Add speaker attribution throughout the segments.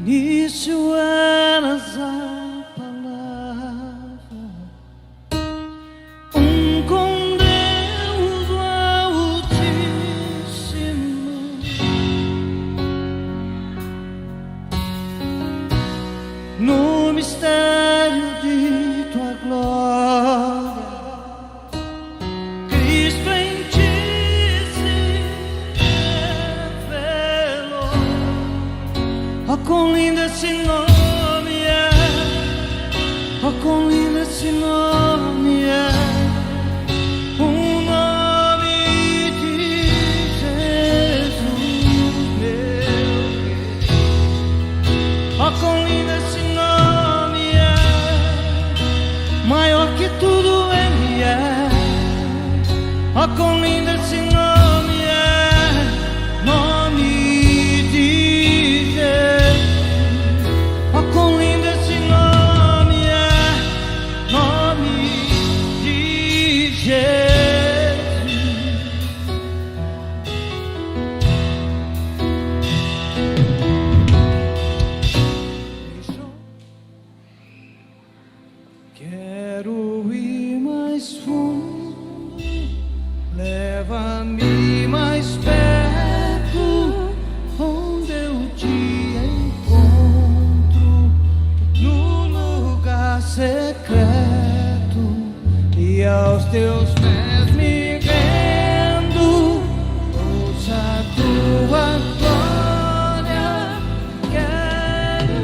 Speaker 1: início eras a palavra, com Deus Altíssimo, no mistério de tua glória, Cristo em ti se revelou. Oh, quão lindo esse nome é! Oh, quão lindo esse nome é! O nome de Jesus, meu Deus. Oh, quão lindo esse nome é! Maior que tudo ele é. Oh, quão lindo esse nome é! Nome de Jesus. Oh, quão lindo esse nome é! Nome de Jesus. Quero ir mais fundo, leva-me mais perto, onde eu te encontro, no lugar secreto, e aos teus pés me rendo. Ouça a tua glória, quero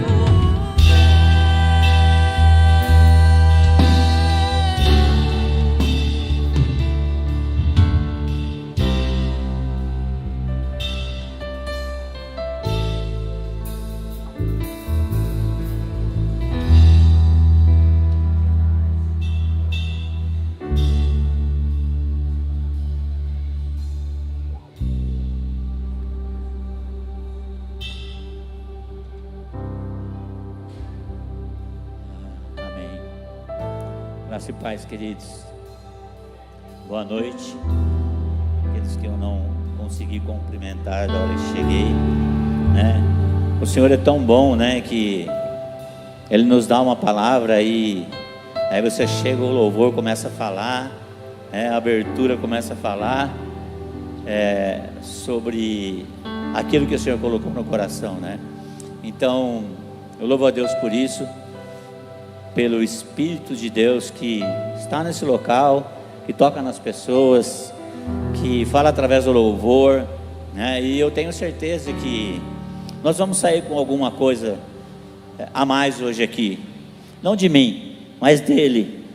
Speaker 2: Amém. Graça e paz, queridos. Boa noite. Aqueles que eu não consegui cumprimentar da hora que cheguei, né? O Senhor é tão bom, né? Que Ele nos dá uma palavra e aí você chega, o louvor começa a falar, a abertura começa a falar sobre aquilo que o Senhor colocou no coração, né? Então, eu louvo a Deus por isso, pelo Espírito de Deus que está nesse local, que toca nas pessoas, que fala através do louvor, né? E eu tenho certeza que nós vamos sair com alguma coisa a mais hoje aqui, não de mim, mas dele,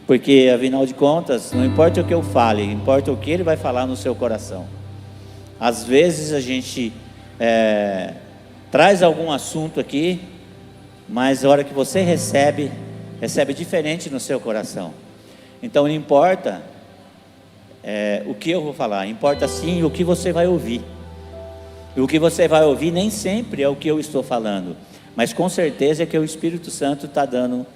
Speaker 2: porque afinal de contas, não importa o que eu fale, importa o que ele vai falar no seu coração. Às vezes a gente traz algum assunto aqui, mas a hora que você recebe diferente no seu coração. Então não importa o que eu vou falar, importa sim o que você vai ouvir. E o que você vai ouvir nem sempre é o que eu estou falando, mas com certeza é que o Espírito Santo está dando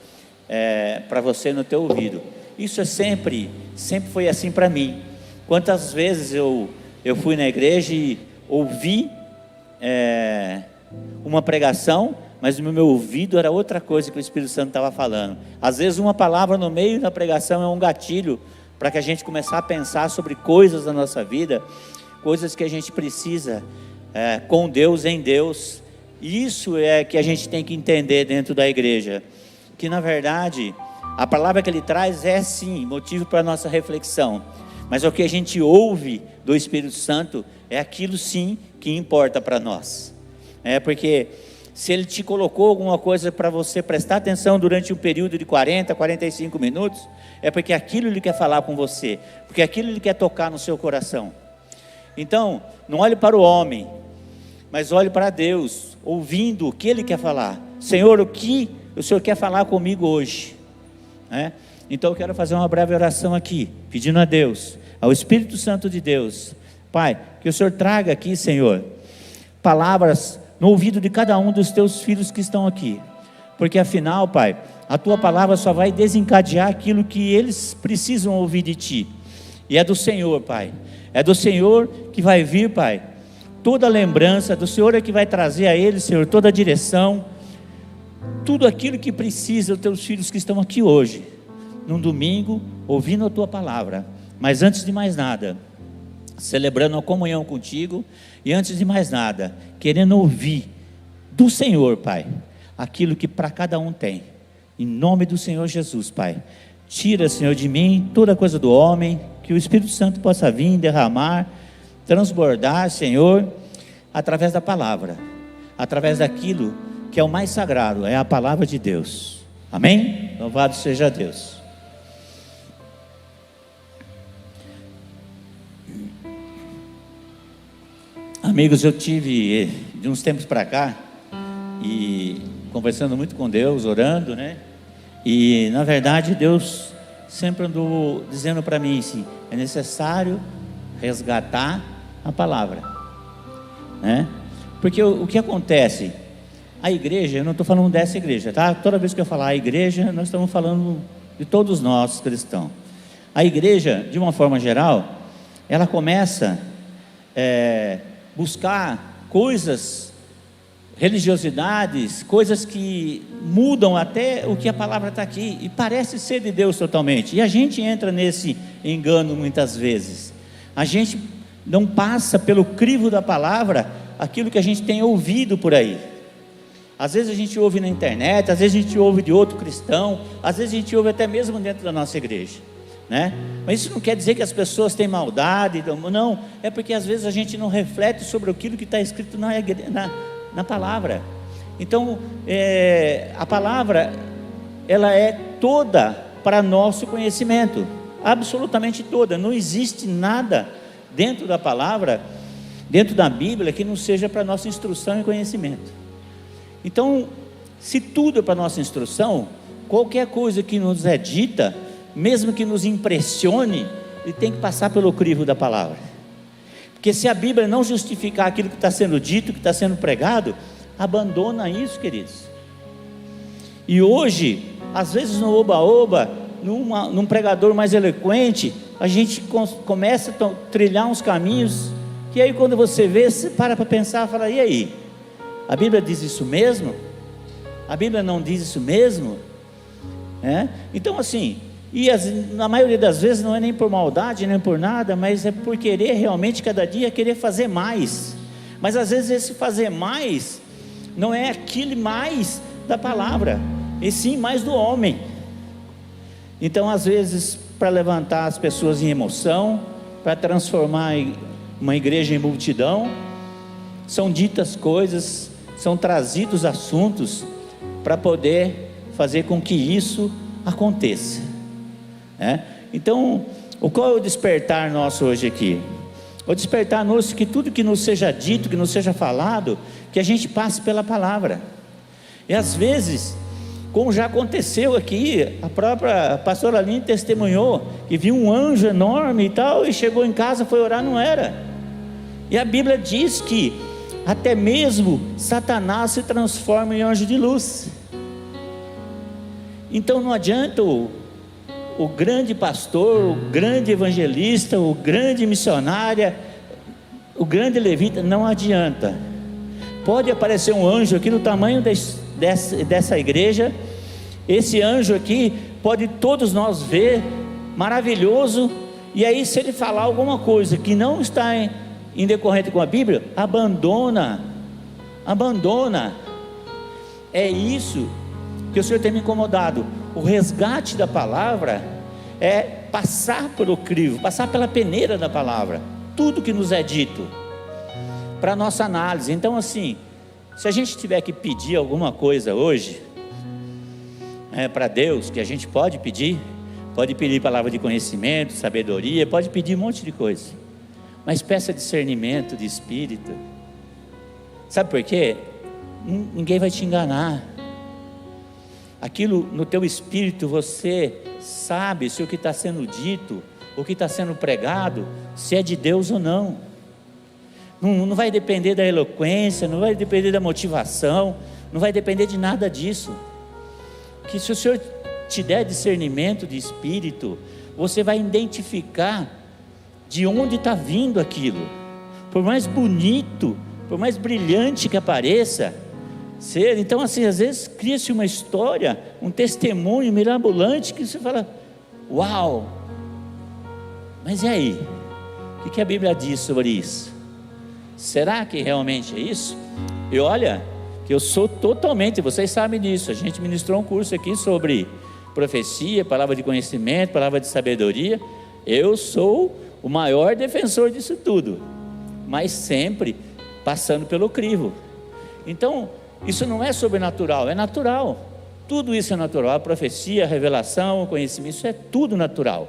Speaker 2: para você no teu ouvido. Isso é sempre foi assim para mim. Quantas vezes eu fui na igreja e ouvi uma pregação, mas no meu ouvido era outra coisa que o Espírito Santo estava falando. Às vezes uma palavra no meio da pregação é um gatilho para que a gente começar a pensar sobre coisas da nossa vida, coisas que a gente precisa com Deus, em Deus. Isso é que a gente tem que entender dentro da igreja, que na verdade a palavra que ele traz é sim motivo para a nossa reflexão, mas o que a gente ouve do Espírito Santo é aquilo sim que importa para nós. Porque se ele te colocou alguma coisa para você prestar atenção durante um período de 40, 45 minutos, é porque aquilo ele quer falar com você, porque aquilo ele quer tocar no seu coração. Então, não olhe para o homem, mas olhe para Deus, ouvindo o que ele quer falar. Senhor, o que o Senhor quer falar comigo hoje? Então eu quero fazer uma breve oração aqui, pedindo a Deus, ao Espírito Santo de Deus. Pai, que o Senhor traga aqui, Senhor, palavras no ouvido de cada um dos teus filhos que estão aqui, porque afinal, Pai, a tua palavra só vai desencadear aquilo que eles precisam ouvir de ti, e é do Senhor, Pai, é do Senhor que vai vir, Pai, toda a lembrança, do Senhor é que vai trazer a eles, Senhor, toda a direção, tudo aquilo que precisa, os teus filhos que estão aqui hoje, num domingo, ouvindo a tua palavra. Mas antes de mais nada, celebrando a comunhão contigo, e antes de mais nada, querendo ouvir do Senhor, Pai, aquilo que para cada um tem, em nome do Senhor Jesus, Pai. Tira, Senhor, de mim toda coisa do homem, que o Espírito Santo possa vir, derramar, transbordar, Senhor, através da palavra, através daquilo que é o mais sagrado, é a palavra de Deus. Amém? Louvado seja Deus. Amigos, eu tive de uns tempos para cá, e conversando muito com Deus, orando, né? E na verdade Deus sempre andou dizendo para mim assim: é necessário resgatar a palavra, né? Porque o que acontece? A igreja, eu não estou falando dessa igreja, tá? Toda vez que eu falar a igreja, nós estamos falando de todos nós cristãos. A igreja, de uma forma geral, ela começa buscar coisas, religiosidades, coisas que mudam até o que a palavra está aqui, e parece ser de Deus totalmente, e a gente entra nesse engano muitas vezes. A gente não passa pelo crivo da palavra aquilo que a gente tem ouvido por aí. Às vezes a gente ouve na internet, às vezes a gente ouve de outro cristão, às vezes a gente ouve até mesmo dentro da nossa igreja, né? Mas isso não quer dizer que as pessoas têm maldade, não, é porque às vezes a gente não reflete sobre aquilo que está escrito na palavra. Então a palavra, ela é toda para nosso conhecimento, absolutamente toda. Não existe nada dentro da palavra, dentro da Bíblia, que não seja para nossa instrução e conhecimento. Então, se tudo é para nossa instrução, qualquer coisa que nos é dita, mesmo que nos impressione, ele tem que passar pelo crivo da palavra. Porque se a Bíblia não justificar aquilo que está sendo dito, que está sendo pregado, abandona isso, queridos. E hoje, às vezes no oba-oba, num pregador mais eloquente, a gente começa a trilhar uns caminhos, que aí quando você vê, você para pensar e fala: e aí? A Bíblia diz isso mesmo? A Bíblia não diz isso mesmo? Então assim, na maioria das vezes não é nem por maldade, nem por nada, mas é por querer realmente cada dia querer fazer mais. Mas às vezes esse fazer mais não é aquele mais da palavra, e sim mais do homem. Então às vezes, para levantar as pessoas em emoção, para transformar uma igreja em multidão, são ditas coisas, são trazidos assuntos para poder fazer com que isso aconteça, Então, qual é o despertar nosso hoje aqui? O despertar nosso, que tudo que nos seja dito, que nos seja falado, que a gente passe pela palavra. E às vezes, como já aconteceu aqui, a própria pastora Aline testemunhou que viu um anjo enorme e tal, e chegou em casa, foi orar, não era. E a Bíblia diz que até mesmo Satanás se transforma em anjo de luz. Então não adianta o grande pastor, o grande evangelista, o grande missionária, o grande levita, não adianta. Pode aparecer um anjo aqui do tamanho dessa igreja, esse anjo aqui pode todos nós ver, maravilhoso, e aí se ele falar alguma coisa que não está em decorrente com a Bíblia, abandona. É isso que o Senhor tem me incomodado. O resgate da palavra é passar pelo crivo, passar pela peneira da palavra, tudo que nos é dito, para nossa análise. Então assim, se a gente tiver que pedir alguma coisa hoje, para Deus, que a gente pode pedir palavra de conhecimento, sabedoria, pode pedir um monte de coisa, mas peça discernimento de espírito. Sabe por quê? Ninguém vai te enganar. Aquilo no teu espírito, você sabe se o que está sendo dito, o que está sendo pregado, se é de Deus ou não. Não vai depender da eloquência, não vai depender da motivação, não vai depender de nada disso. Que se o Senhor te der discernimento de espírito, você vai identificar de onde está vindo aquilo, por mais bonito, por mais brilhante que apareça ser. Então, assim, às vezes cria-se uma história, um testemunho mirabolante que você fala: uau! Mas e aí? O que a Bíblia diz sobre isso? Será que realmente é isso? E olha, que eu sou totalmente, vocês sabem disso, a gente ministrou um curso aqui sobre profecia, palavra de conhecimento, palavra de sabedoria. Eu sou o maior defensor disso tudo, mas sempre passando pelo crivo. Então, isso não é sobrenatural, é natural. Tudo isso é natural, a profecia, a revelação, o conhecimento, isso é tudo natural.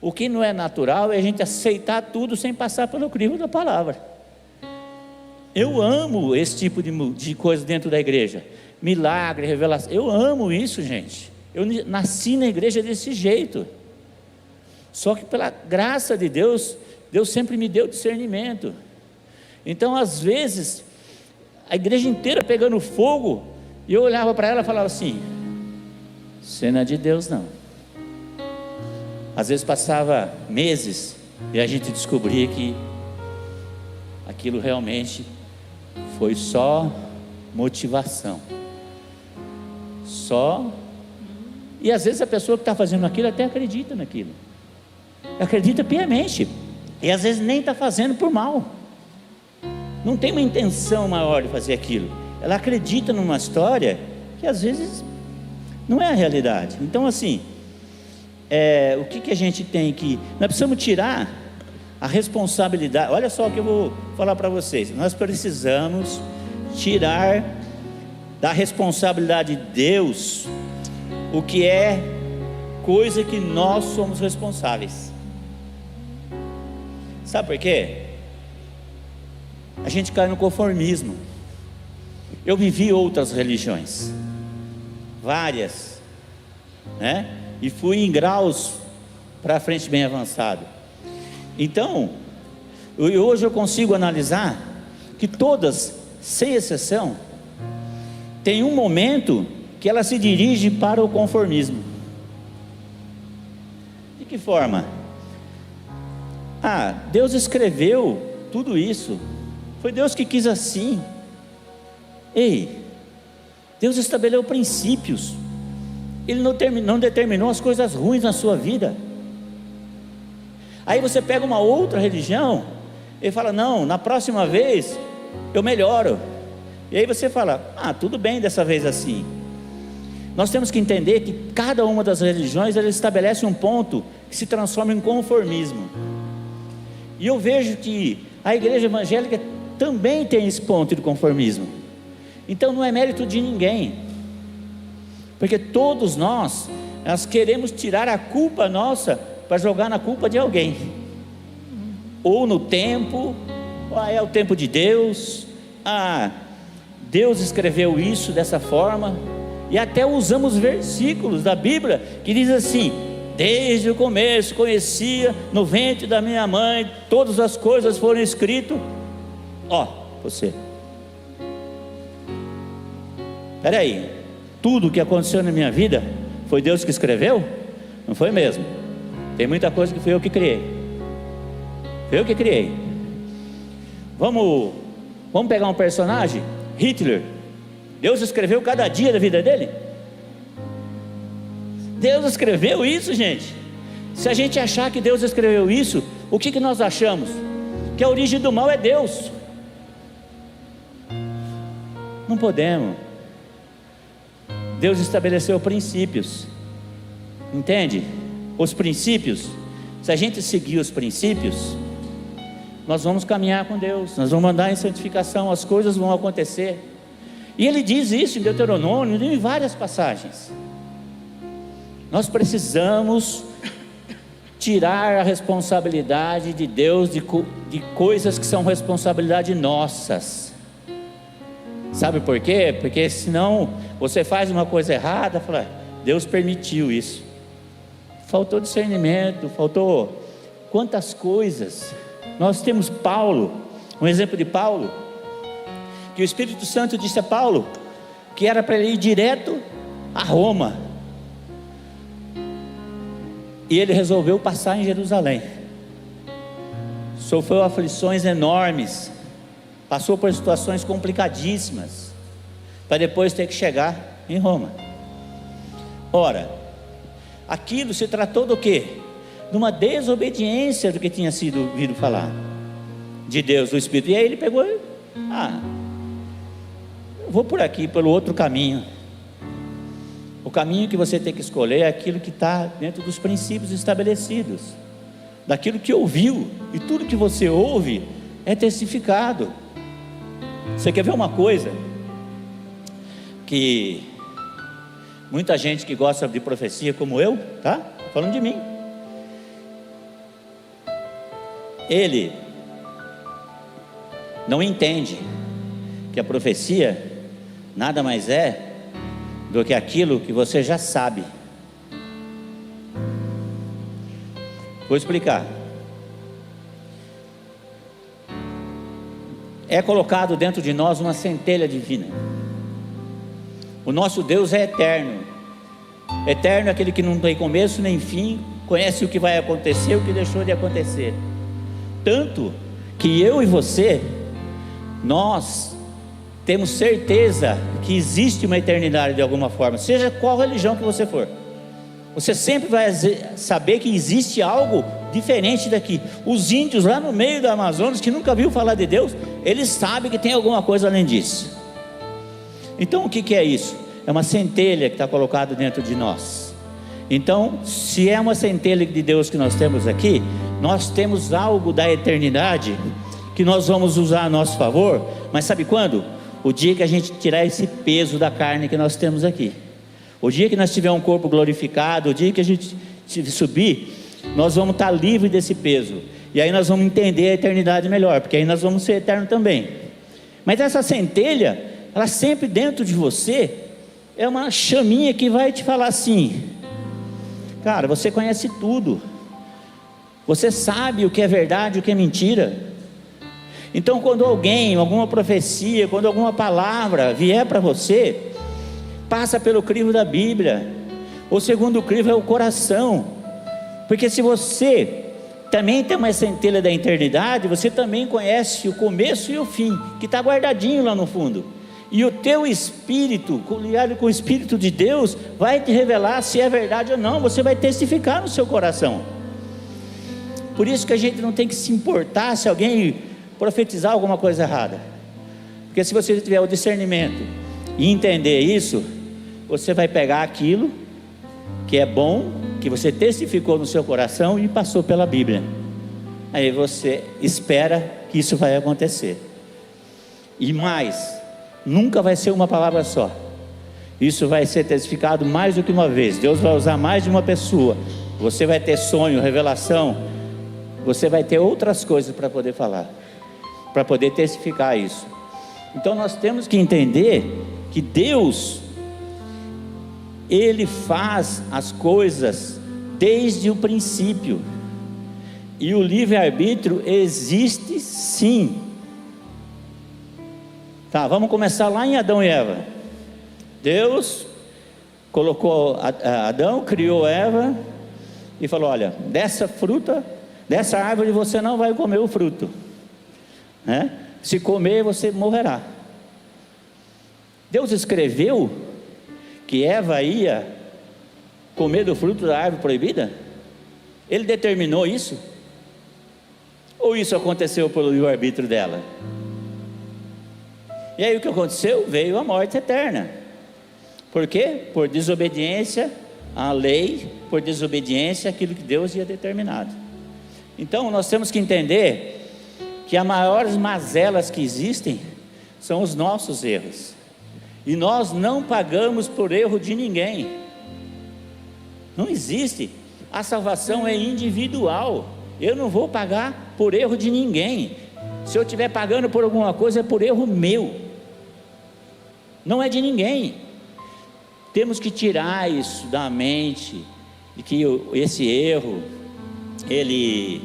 Speaker 2: O que não é natural é a gente aceitar tudo sem passar pelo crivo da palavra. Eu amo esse tipo de coisa dentro da igreja, milagre, revelação, eu amo isso, gente. Eu nasci na igreja desse jeito, só que pela graça de Deus, Deus sempre me deu discernimento. Então, às vezes, a igreja inteira pegando fogo, e eu olhava para ela e falava assim: cena de Deus não. Às vezes passava meses e a gente descobria que aquilo realmente foi só motivação, e às vezes a pessoa que está fazendo aquilo até acredita naquilo, acredita piamente, e às vezes nem está fazendo por mal, não tem uma intenção maior de fazer aquilo, ela acredita numa história que às vezes não é a realidade. Então, assim, o que a gente tem que, nós precisamos tirar a responsabilidade. Olha só o que eu vou falar para vocês, nós precisamos tirar da responsabilidade de Deus o que é coisa que nós somos responsáveis. Sabe por quê? A gente cai no conformismo. Eu vivi outras religiões, várias, né? E fui em graus para frente bem avançado. Então, hoje eu consigo analisar que todas, sem exceção, tem um momento que ela se dirige para o conformismo. De que forma? Deus escreveu tudo isso, foi Deus que quis assim. Ei, Deus estabeleceu princípios, Ele não determinou as coisas ruins na sua vida. Aí você pega uma outra religião e fala: não, na próxima vez eu melhoro. E aí você fala: tudo bem dessa vez assim. Nós temos que entender que cada uma das religiões, ela estabelece um ponto que se transforma em conformismo. E eu vejo que a igreja evangélica também tem esse ponto de conformismo. Então não é mérito de ninguém, porque todos nós queremos tirar a culpa nossa para jogar na culpa de alguém, ou no tempo, é o tempo de Deus, Deus escreveu isso dessa forma, e até usamos versículos da Bíblia que diz assim: desde o começo conhecia no ventre da minha mãe, todas as coisas foram escritas. Você, peraí, tudo que aconteceu na minha vida foi Deus que escreveu? Não foi mesmo? Tem muita coisa que fui eu que criei. Vamos pegar um personagem, Hitler. Deus escreveu cada dia da vida dele? Deus escreveu isso, gente? Se a gente achar que Deus escreveu isso, o que nós achamos? Que a origem do mal é Deus. Não podemos. Deus estabeleceu princípios, entende? Os princípios, se a gente seguir os princípios, nós vamos caminhar com Deus, nós vamos andar em santificação, as coisas vão acontecer. E Ele diz isso em Deuteronômio, em várias passagens. Nós precisamos tirar a responsabilidade de Deus de coisas que são responsabilidade nossas. Sabe por quê? Porque senão você faz uma coisa errada, fala: Deus permitiu isso. Faltou discernimento, faltou quantas coisas. Nós temos Paulo, um exemplo de Paulo, que o Espírito Santo disse a Paulo que era para ele ir direto a Roma, e ele resolveu passar em Jerusalém. sofreu aflições enormes, passou por situações complicadíssimas, para depois ter que chegar em Roma. Ora, aquilo se tratou do quê? De uma desobediência do que tinha sido ouvido falar de Deus, do Espírito. E aí ele pegou, eu vou por aqui, pelo outro caminho. O caminho que você tem que escolher é aquilo que está dentro dos princípios estabelecidos, daquilo que ouviu, e tudo que você ouve é testificado. Você quer ver uma coisa? Que muita gente que gosta de profecia como eu, tá? Falando de mim. Ele não entende que a profecia nada mais é do que aquilo que você já sabe. Vou explicar. É colocado dentro de nós uma centelha divina. O nosso Deus é eterno. Eterno é aquele que não tem começo nem fim, conhece o que vai acontecer, o que deixou de acontecer. Tanto que eu e você, nós temos certeza que existe uma eternidade de alguma forma, seja qual religião que você for. Você sempre vai saber que existe algo diferente daqui. Os índios lá no meio do Amazonas, que nunca viu falar de Deus, eles sabem que tem alguma coisa além disso. Então o que é isso? É uma centelha que está colocada dentro de nós. Então, se é uma centelha de Deus que nós temos aqui, nós temos algo da eternidade que nós vamos usar a nosso favor. Mas sabe quando? O dia que a gente tirar esse peso da carne que nós temos aqui. O dia que nós tiver um corpo glorificado, o dia que a gente subir, nós vamos estar livres desse peso. E aí nós vamos entender a eternidade melhor, porque aí nós vamos ser eternos também. Mas essa centelha, ela sempre dentro de você, é uma chaminha que vai te falar assim: cara, você conhece tudo, você sabe o que é verdade e o que é mentira. Então quando alguém, alguma profecia, quando alguma palavra vier para você, passa pelo crivo da Bíblia. O segundo crivo é o coração, porque se você também tem uma centelha da eternidade, você também conhece o começo e o fim, que está guardadinho lá no fundo. E o teu espírito, ligado com o Espírito de Deus, vai te revelar se é verdade ou não. Você vai testificar no seu coração. Por isso que a gente não tem que se importar se alguém profetizar alguma coisa errada, porque se você tiver o discernimento e entender isso, você vai pegar aquilo que é bom, que você testificou no seu coração e passou pela Bíblia. Aí você espera que isso vai acontecer. E mais, nunca vai ser uma palavra só. Isso vai ser testificado mais do que uma vez. Deus vai usar mais de uma pessoa. Você vai ter sonho, revelação. Você vai ter outras coisas para poder falar, para poder testificar isso. Então nós temos que entender que Deus, Ele faz as coisas desde o princípio, e o livre-arbítrio existe sim. Tá, vamos começar lá em Adão e Eva. Deus colocou Adão, criou Eva e falou: olha, dessa fruta, dessa árvore você não vai comer o fruto, né? Se comer você morrerá. Deus escreveu que Eva ia comer do fruto da árvore proibida? Ele determinou isso? Ou isso aconteceu pelo livre-arbítrio dela? E aí o que aconteceu? Veio a morte eterna. Por quê? Por desobediência à lei, por desobediência àquilo que Deus ia determinado. Então nós temos que entender que as maiores mazelas que existem são os nossos erros, e nós não pagamos por erro de ninguém. Não existe. A salvação é individual. Eu não vou pagar por erro de ninguém. Se eu estiver pagando por alguma coisa, é por erro meu, não é de ninguém. Temos que tirar isso da mente, de que esse erro, ele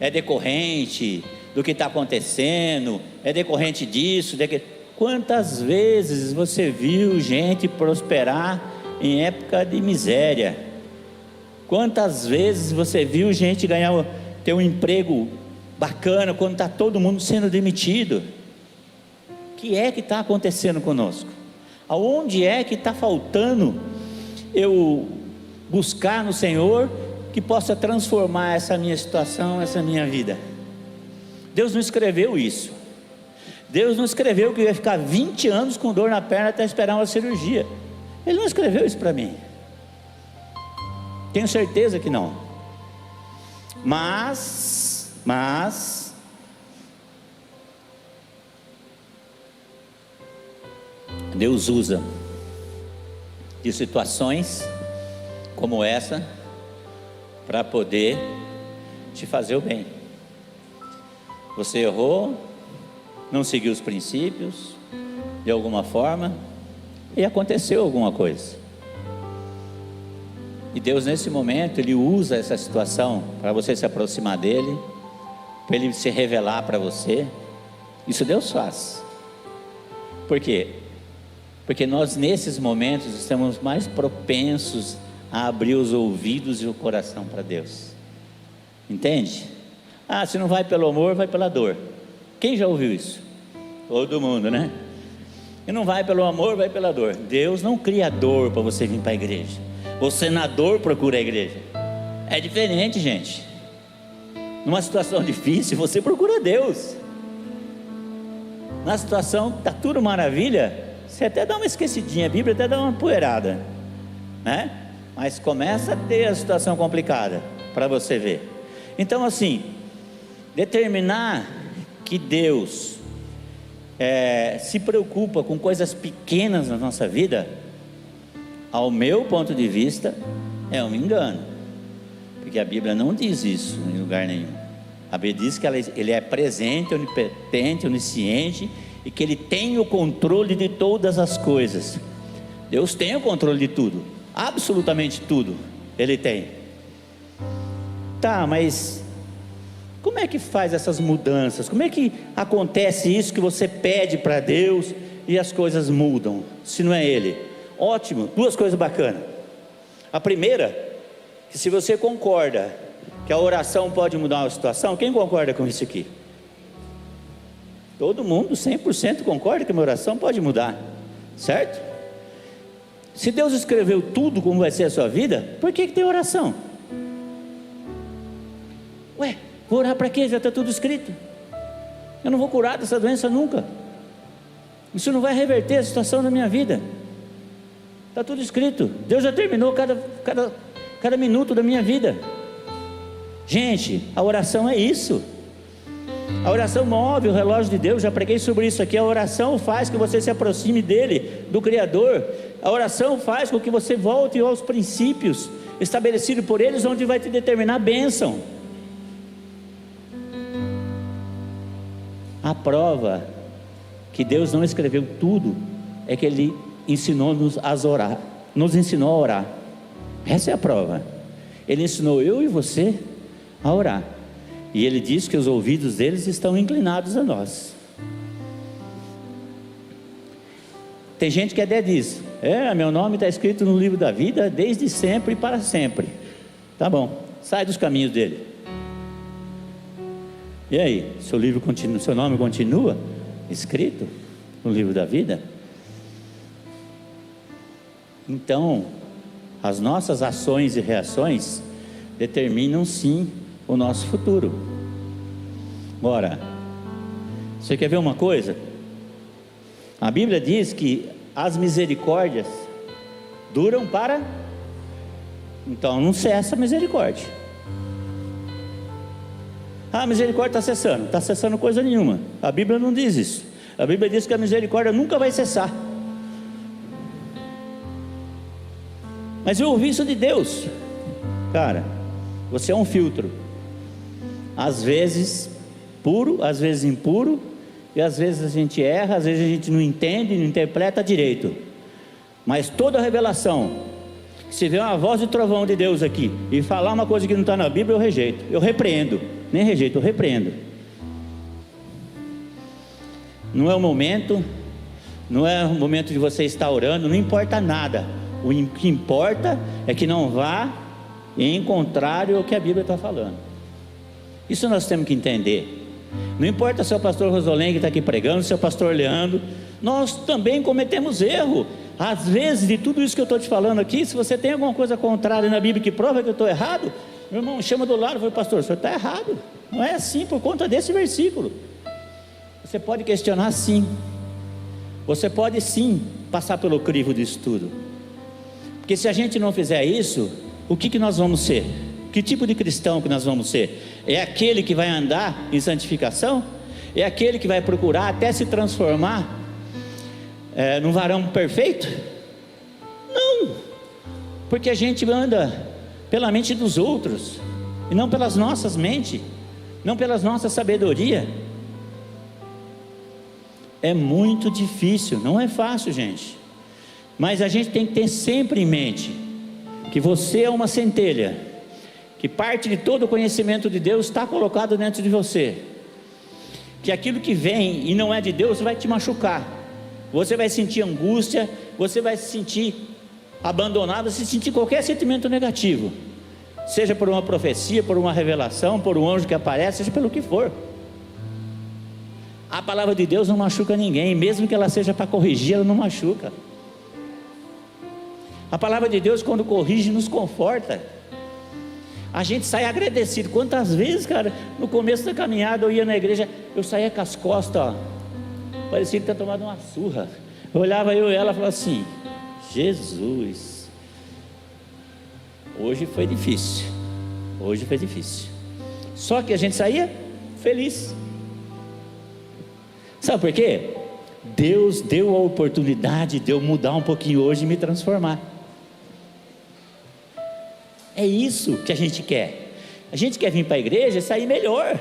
Speaker 2: é decorrente do que está acontecendo, é decorrente disso, Quantas vezes você viu gente prosperar em época de miséria? Quantas vezes você viu gente ter um emprego bacana quando está todo mundo sendo demitido. O que é que está acontecendo conosco? Aonde é que está faltando eu buscar no Senhor que possa transformar essa minha situação, essa minha vida? Deus não escreveu isso. Deus não escreveu que eu ia ficar 20 anos com dor na perna até esperar uma cirurgia. Ele não escreveu isso para mim. Tenho certeza que não. Mas Deus usa de situações como essa para poder te fazer o bem. Você errou, não seguiu os princípios de alguma forma e aconteceu alguma coisa. E Deus, nesse momento, Ele usa essa situação para você se aproximar dEle, para Ele se revelar para você. Isso Deus faz. Por quê? Porque nós, nesses momentos, estamos mais propensos a abrir os ouvidos e o coração para Deus. Entende? Se não vai pelo amor, vai pela dor. Quem já ouviu isso? Todo mundo, né? E não vai pelo amor, vai pela dor. Deus não cria dor para você vir para a igreja. Você na dor procura a igreja. É diferente, gente. Numa situação difícil, você procura Deus. Na situação que está tudo maravilha, você até dá uma esquecidinha, a Bíblia até dá uma poeirada, né? Mas começa a ter a situação complicada, para você ver. Então assim, determinar que Deus se preocupa com coisas pequenas na nossa vida, ao meu ponto de vista, é um engano, porque a Bíblia não diz isso em lugar nenhum. A Bíblia diz que Ele é presente, onipotente, onisciente, e que Ele tem o controle de todas as coisas. Deus tem o controle de tudo, absolutamente tudo Ele tem. Tá, mas como é que faz essas mudanças? Como é que acontece isso que você pede para Deus e as coisas mudam, se não é Ele? Ótimo, duas coisas bacanas. A primeira, que se você concorda que a oração pode mudar uma situação, quem concorda com isso aqui? Todo mundo, 100% concorda que a oração pode mudar, certo? Se Deus escreveu tudo como vai ser a sua vida, por que tem oração? Ué, vou orar para quê? Já está tudo escrito. Eu não vou curar dessa doença nunca. Isso não vai reverter a situação da minha vida. Está tudo escrito. Deus já terminou cada minuto da minha vida. Gente, a oração é isso. A oração move o relógio de Deus. Já preguei sobre isso aqui. A oração faz que você se aproxime dele, do Criador. A oração faz com que você volte aos princípios estabelecidos por eles, onde vai te determinar a bênção. A prova que Deus não escreveu tudo é que Ele ensinou-nos a orar, nos ensinou a orar. Essa é a prova. Ele ensinou eu e você a orar, e Ele diz que os ouvidos deles estão inclinados a nós. Tem gente que até diz: meu nome está escrito no livro da vida desde sempre e para sempre. Tá bom, sai dos caminhos dele. E aí, seu nome continua escrito no livro da vida? Então, as nossas ações e reações determinam sim o nosso futuro. Ora, você quer ver uma coisa? A Bíblia diz que as misericórdias duram para... Então não cessa a misericórdia. A misericórdia está cessando. Não está cessando coisa nenhuma. A Bíblia não diz isso. A Bíblia diz que a misericórdia nunca vai cessar. Mas eu ouvi isso de Deus. Cara, você é um filtro, às vezes puro, às vezes impuro, e às vezes a gente erra, às vezes a gente não entende, não interpreta direito. Mas toda revelação, se vê uma voz de trovão de Deus aqui e falar uma coisa que não está na Bíblia, eu rejeito, eu repreendo. Nem rejeito, eu repreendo. Não é o momento, não é o momento de você estar orando, não importa nada. O que importa é que não vá em contrário ao que a Bíblia está falando. Isso nós temos que entender. Não importa se é o pastor Rosolém que está aqui pregando, se é o pastor Leandro, nós também cometemos erro. Às vezes, de tudo isso que eu estou te falando aqui, se você tem alguma coisa contrária na Bíblia que prova que eu estou errado, meu irmão, chama do lado e fala: pastor, o senhor está errado. Não é assim por conta desse versículo. Você pode questionar, sim. Você pode sim passar pelo crivo disso tudo. Porque se a gente não fizer isso, o que nós vamos ser? Que tipo de cristão que nós vamos ser? É aquele que vai andar em santificação? É aquele que vai procurar até se transformar num varão perfeito? Não, porque a gente anda pela mente dos outros, e não pelas nossas mentes, não pelas nossas sabedoria. É muito difícil, não é fácil, gente, mas a gente tem que ter sempre em mente que você é uma centelha, que parte de todo o conhecimento de Deus está colocado dentro de você, que aquilo que vem e não é de Deus vai te machucar, você vai sentir angústia, você vai se sentir abandonado, se sentir qualquer sentimento negativo, seja por uma profecia, por uma revelação, por um anjo que aparece, seja pelo que for. A palavra de Deus não machuca ninguém, mesmo que ela seja para corrigir, ela não machuca. A palavra de Deus, quando corrige, nos conforta. A gente sai agradecido. Quantas vezes, cara, no começo da caminhada eu ia na igreja, eu saía com as costas, ó, parecia que tinha tomado uma surra. Eu olhava eu e ela e falava assim: Jesus, hoje foi difícil. Hoje foi difícil. Só que a gente saía feliz. Sabe por quê? Deus deu a oportunidade de eu mudar um pouquinho hoje e me transformar. É isso que a gente quer. A gente quer vir para a igreja e sair melhor.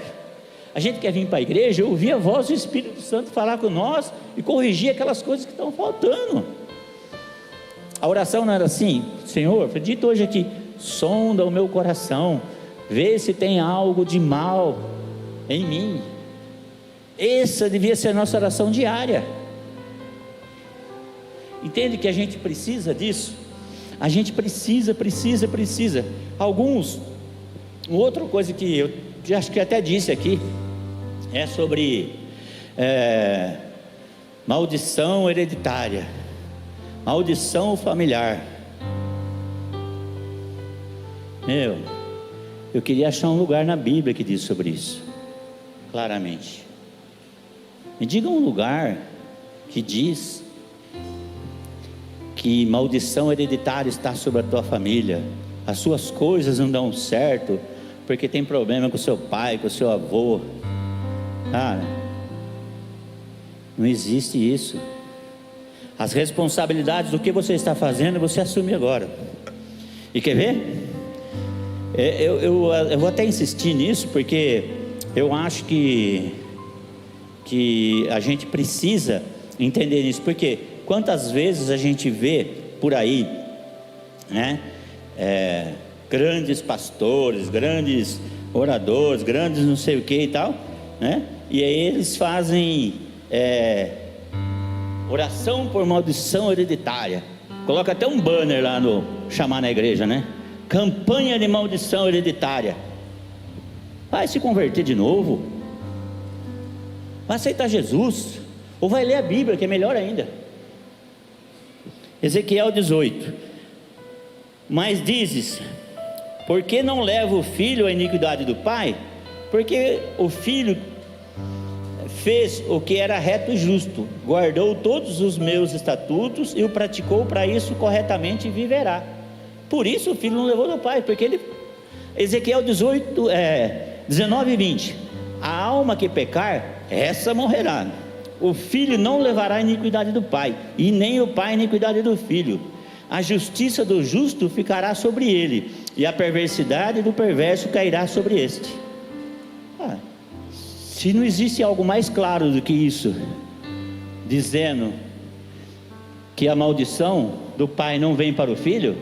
Speaker 2: A gente quer vir para a igreja e ouvir a voz do Espírito Santo falar com nós e corrigir aquelas coisas que estão faltando. A oração não era assim: Senhor, dito hoje aqui, sonda o meu coração, vê se tem algo de mal em mim. Essa devia ser a nossa oração diária. Entende que a gente precisa disso? A gente precisa. Alguns, outra coisa que eu acho que até disse aqui, é sobre maldição hereditária, maldição familiar. Eu queria achar um lugar na Bíblia que diz sobre isso, claramente. Me diga um lugar que diz que maldição hereditária está sobre a tua família, as suas coisas não dão certo, porque tem problema com o seu pai, com o seu avô. Cara, não existe isso. As responsabilidades do que você está fazendo, você assume agora. E quer ver? Eu vou até insistir nisso, porque eu acho que a gente precisa entender isso. Porque quantas vezes a gente vê por aí, né, grandes pastores, grandes oradores, grandes não sei o que e tal, né, e aí eles fazem oração por maldição hereditária, coloca até um banner lá no chamar na igreja, né, campanha de maldição hereditária. Vai se converter de novo, vai aceitar Jesus, ou vai ler a Bíblia, que é melhor ainda. Ezequiel 18: mas dizes, por que não leva o filho à iniquidade do pai? Porque o filho fez o que era reto e justo, guardou todos os meus estatutos e o praticou para isso corretamente, e viverá. Por isso o filho não levou do pai, porque ele, Ezequiel 18, 19 e 20: a alma que pecar, essa morrerá. O filho não levará a iniquidade do pai, e nem o pai a iniquidade do filho. A justiça do justo ficará sobre ele, e a perversidade do perverso cairá sobre este. Se não existe algo mais claro do que isso, dizendo que a maldição do pai não vem para o filho,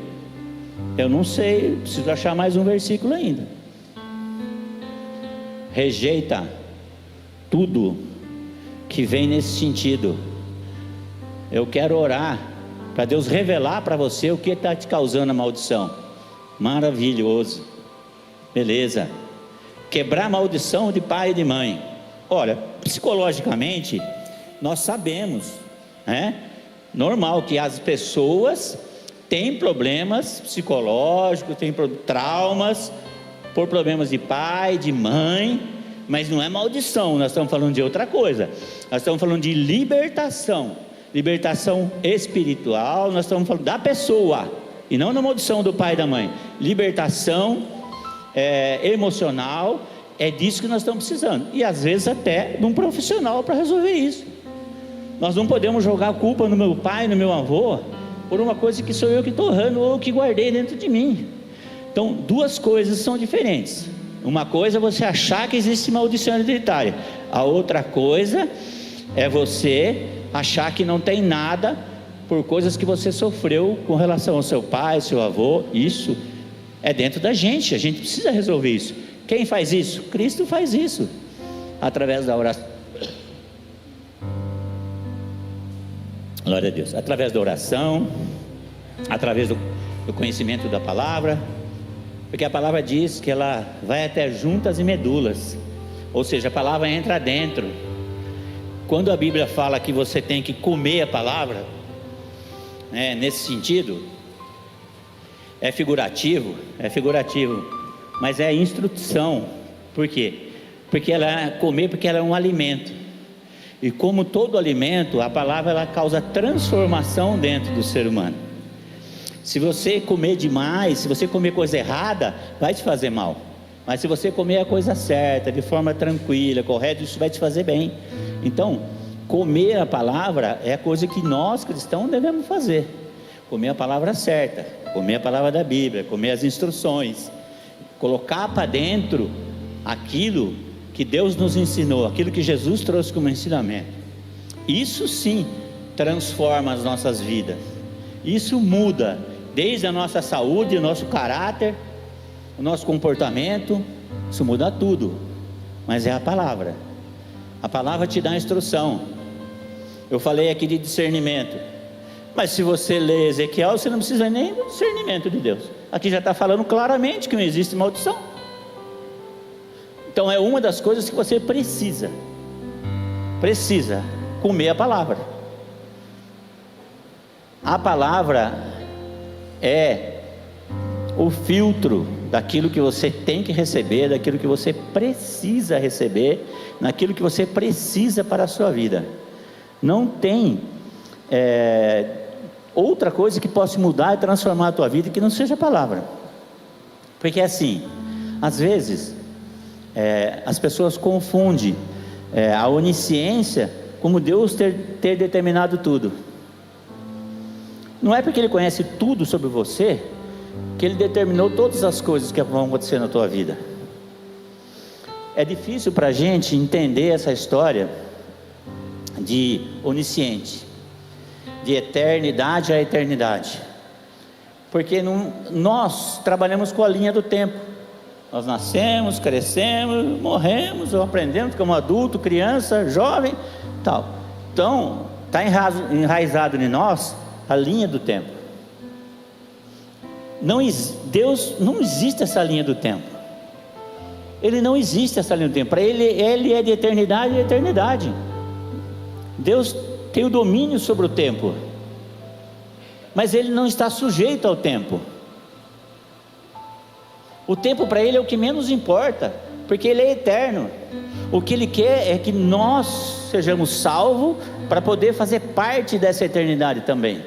Speaker 2: eu não sei, preciso achar mais um versículo ainda. Rejeita tudo que vem nesse sentido. Eu quero orar para Deus revelar para você o que está te causando a maldição. Maravilhoso, beleza. quebrar a maldição de pai e de mãe. Olha, psicologicamente, nós sabemos, né? Normal que as pessoas têm problemas psicológicos, têm traumas por problemas de pai, de mãe, mas não é maldição, nós estamos falando de outra coisa. Nós estamos falando de libertação espiritual, nós estamos falando da pessoa, e não da maldição do pai e da mãe. Libertação emocional, é disso que nós estamos precisando, e às vezes até de um profissional para resolver isso. Nós não podemos jogar a culpa no meu pai, no meu avô, por uma coisa que sou eu que estou errando, ou que guardei dentro de mim. Então, duas coisas são diferentes. Uma coisa é você achar que existe maldição hereditária, a outra coisa é você achar que não tem nada por coisas que você sofreu com relação ao seu pai, seu avô. Isso é dentro da gente, a gente precisa resolver isso. Quem faz isso? Cristo faz isso, através da oração. Glória a Deus. Através da oração, através do conhecimento da palavra, porque a palavra diz que ela vai até juntas e medulas, ou seja, a palavra entra dentro. Quando a Bíblia fala que você tem que comer a palavra, nesse sentido, é figurativo, mas é instrução. Por quê? Porque ela é um alimento, e como todo alimento, a palavra ela causa transformação dentro do ser humano. Se você comer demais, se você comer coisa errada, vai te fazer mal, mas se você comer a coisa certa, de forma tranquila, correta, isso vai te fazer bem. Então, comer a palavra é a coisa que nós cristãos devemos fazer, comer a palavra certa, comer a palavra da Bíblia, comer as instruções, colocar para dentro aquilo que Deus nos ensinou, aquilo que Jesus trouxe como ensinamento. Isso sim transforma as nossas vidas, isso muda desde a nossa saúde, o nosso caráter, o nosso comportamento, isso muda tudo. Mas é a palavra te dá instrução. Eu falei aqui de discernimento, mas se você lê Ezequiel, você não precisa nem do discernimento de Deus. Aqui já está falando claramente que não existe maldição. Então é uma das coisas que você precisa comer a palavra. A palavra é o filtro daquilo que você tem que receber, daquilo que você precisa receber, naquilo que você precisa para a sua vida. Não tem outra coisa que possa mudar e transformar a tua vida que não seja a palavra. Porque assim, às vezes as pessoas confundem a onisciência como Deus ter determinado tudo. Não é porque Ele conhece tudo sobre você que Ele determinou todas as coisas que vão acontecer na tua vida. É difícil para a gente entender essa história de onisciente, de eternidade a eternidade, porque nós trabalhamos com a linha do tempo. Nós nascemos, crescemos, morremos, ou aprendemos como adulto, criança, jovem, tal. Então, está enraizado em nós a linha do tempo. Deus não existe essa linha do tempo. Ele não existe essa linha do tempo. Para ele é de eternidade a eternidade. Deus tem o domínio sobre o tempo, mas Ele não está sujeito ao tempo. O tempo para Ele é o que menos importa, porque Ele é eterno. O que Ele quer é que nós sejamos salvos para poder fazer parte dessa eternidade também,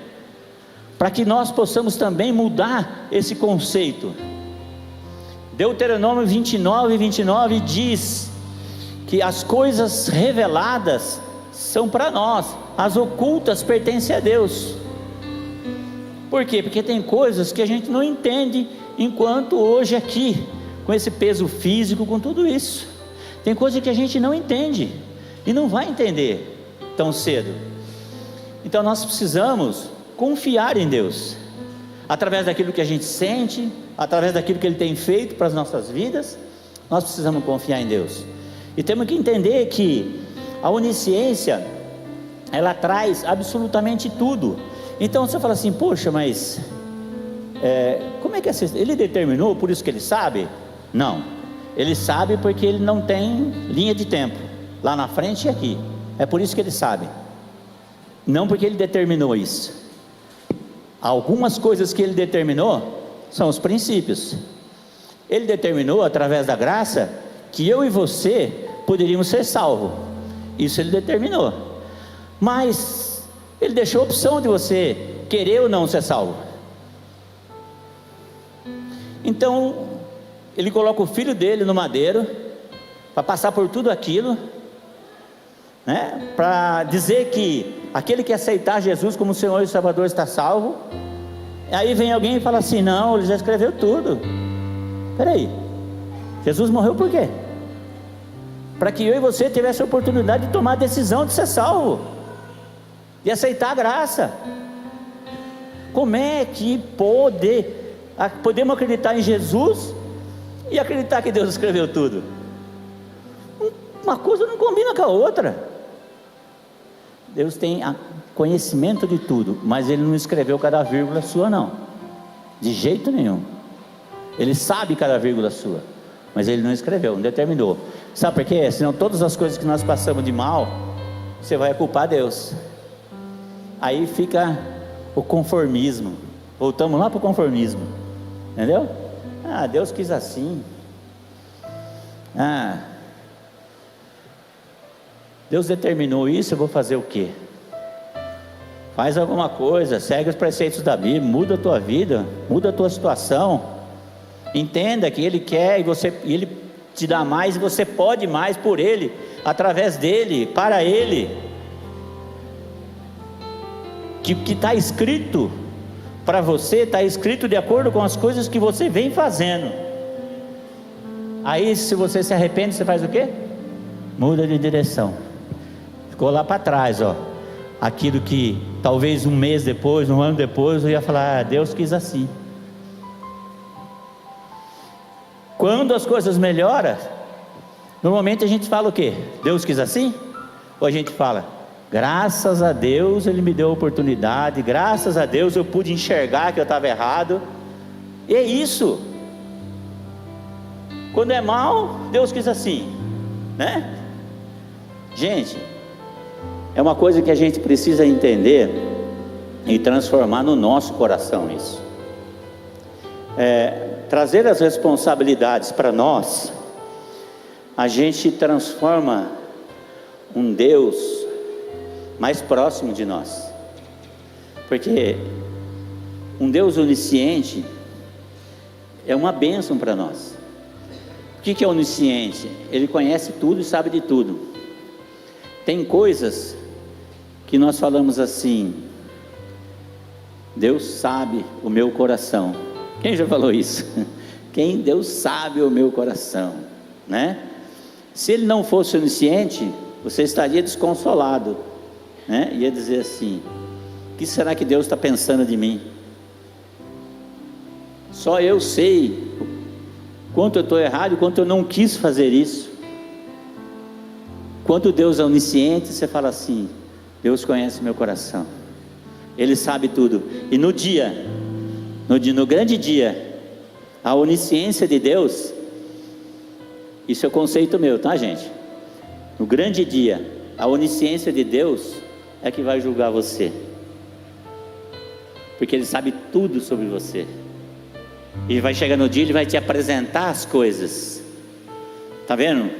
Speaker 2: para que nós possamos também mudar esse conceito. Deuteronômio 29 diz que as coisas reveladas são para nós, as ocultas pertencem a Deus. Por quê? Porque tem coisas que a gente não entende enquanto hoje aqui, com esse peso físico, com tudo isso. Tem coisa que a gente não entende e não vai entender tão cedo. Então nós precisamos confiar em Deus, através daquilo que a gente sente, através daquilo que Ele tem feito para as nossas vidas. Nós precisamos confiar em Deus, e temos que entender que a onisciência, ela traz absolutamente tudo. Então você fala assim, poxa, mas como é que Ele determinou, por isso que Ele sabe? Não, Ele sabe porque ele não tem linha de tempo, lá na frente e aqui. É por isso que ele sabe, não porque ele determinou isso. Algumas coisas que ele determinou são os princípios. Ele determinou através da graça que eu e você poderíamos ser salvos. Isso ele determinou. Mas ele deixou a opção de você querer ou não ser salvo. Então ele coloca o filho dele no madeiro para passar por tudo aquilo, né? Para dizer que aquele que aceitar Jesus como Senhor e Salvador está salvo. Aí vem alguém e fala assim: não, ele já escreveu tudo. Peraí, Jesus morreu por quê? Para que eu e você tivesse a oportunidade de tomar a decisão de ser salvo, de aceitar a graça. Como é que podemos acreditar em Jesus e acreditar que Deus escreveu tudo? Uma coisa não combina com a outra. Deus tem conhecimento de tudo, mas Ele não escreveu cada vírgula sua, não, de jeito nenhum. Ele sabe cada vírgula sua, mas Ele não escreveu, não determinou. Sabe por quê? Senão todas as coisas que nós passamos de mal, você vai culpar Deus. Aí fica o conformismo. Voltamos lá para o conformismo, entendeu? Deus quis assim. Deus determinou isso, eu vou fazer o quê? Faz alguma coisa, segue os preceitos da Bíblia, muda a tua vida, muda a tua situação. Entenda que Ele quer e Ele te dá mais, e você pode mais por Ele, através dEle, para Ele. Que está escrito para você, está escrito de acordo com as coisas que você vem fazendo. Aí se você se arrepende, você faz o quê? Muda de direção. Ficou lá para trás, aquilo que talvez um mês depois, um ano depois, eu ia falar: Deus quis assim. Quando as coisas melhoram, normalmente a gente fala o quê? Deus quis assim? Ou a gente fala: graças a Deus Ele me deu a oportunidade, graças a Deus eu pude enxergar que eu estava errado. E é isso. Quando é mal, Deus quis assim, né? Gente, é uma coisa que a gente precisa entender e transformar no nosso coração isso. Trazer as responsabilidades para nós, a gente transforma um Deus mais próximo de nós. Porque um Deus onisciente é uma bênção para nós. O que é onisciente? Ele conhece tudo e sabe de tudo. Tem coisas que nós falamos assim: Deus sabe o meu coração. Quem já falou isso? Deus sabe o meu coração, né? Se Ele não fosse onisciente, você estaria desconsolado, né? Ia dizer assim: o que será que Deus está pensando de mim? Só eu sei quanto eu estou errado e quanto eu não quis fazer isso. Quando Deus é onisciente, você fala assim: Deus conhece meu coração, Ele sabe tudo. E no grande dia, a onisciência de Deus, isso é conceito meu, tá, gente? No grande dia, a onisciência de Deus é que vai julgar você, porque Ele sabe tudo sobre você. E vai chegar no dia, Ele vai te apresentar as coisas. Tá vendo,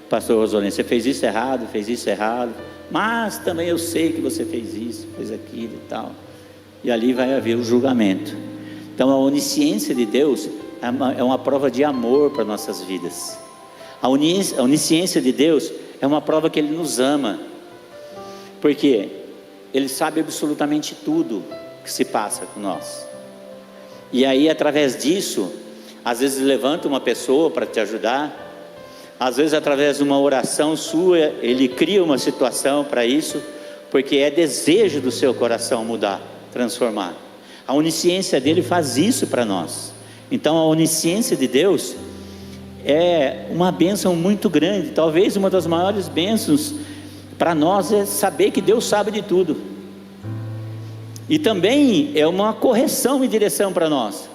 Speaker 2: pastor Rosolino? Você fez isso errado, mas também eu sei que você fez isso, fez aquilo e tal. E ali vai haver o julgamento. Então a onisciência de Deus é uma prova de amor para nossas vidas. A onisciência de Deus é uma prova que Ele nos ama, porque Ele sabe absolutamente tudo que se passa com nós. E aí, através disso, às vezes levanta uma pessoa para te ajudar, às vezes através de uma oração sua, Ele cria uma situação para isso, porque é desejo do seu coração mudar, transformar. A onisciência dele faz isso para nós. Então a onisciência de Deus é uma bênção muito grande. Talvez uma das maiores bênçãos para nós é saber que Deus sabe de tudo. E também é uma correção e direção para nós,